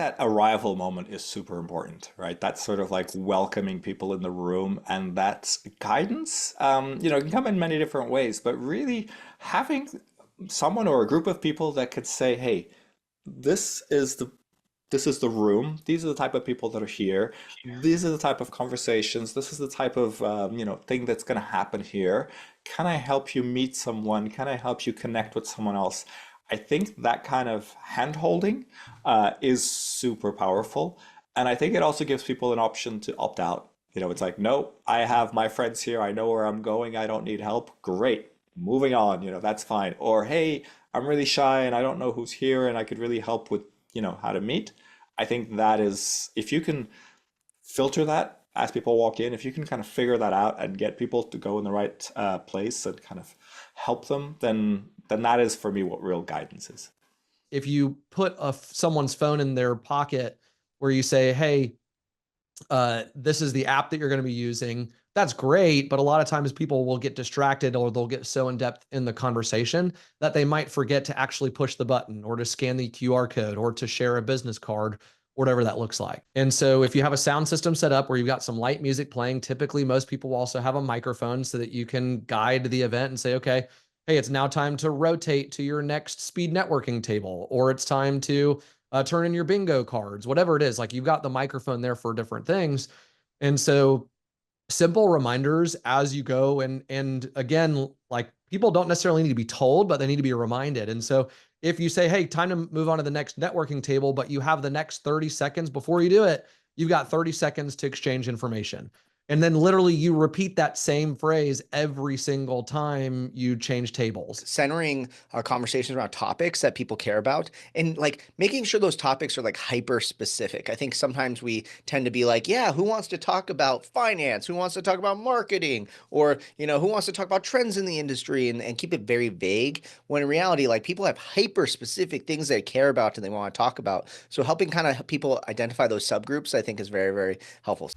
that arrival moment is super important, right? That's sort of like welcoming people in the room, and that's guidance. It can come in many different ways, but really having someone or a group of people that could say, "Hey, this is the this is the room. These are the type of people that are here. These are the type of conversations. This is the type of thing that's going to happen here. Can I help you meet someone? Can I help you connect with someone else?" I think that kind of hand-holding is super powerful, and I think it also gives people an option to opt out. It's like, no, I have my friends here. I know where I'm going. I don't need help. Great. Moving on, that's fine. Or, hey, I'm really shy and I don't know who's here and I could really help with, how to meet. I think that is, if you can filter that as people walk in, if you can kind of figure that out and get people to go in the right place and kind of help them, then that is for me what real guidance is. If you put someone's phone in their pocket where you say, hey, this is the app that you're going to be using. That's great. But a lot of times people will get distracted or they'll get so in depth in the conversation that they might forget to actually push the button or to scan the QR code or to share a business card, whatever that looks like. And so if you have a sound system set up where you've got some light music playing, typically most people will also have a microphone so that you can guide the event and say, okay, hey, it's now time to rotate to your next speed networking table, or it's time to turn in your bingo cards, whatever it is. Like you've got the microphone there for different things. And so simple reminders as you go. And again, like people don't necessarily need to be told, but they need to be reminded. And so if you say, hey, time to move on to the next networking table, but you have the next 30 seconds before you do it, you've got 30 seconds to exchange information. And then literally you repeat that same phrase every single time you change tables. Centering our conversations around topics that people care about and like making sure those topics are like hyper specific. I think sometimes we tend to be like, yeah, who wants to talk about finance? Who wants to talk about marketing? Or, who wants to talk about trends in the industry and keep it very vague when in reality, like people have hyper specific things they care about and they want to talk about. So helping kind of people identify those subgroups, I think is very, very helpful.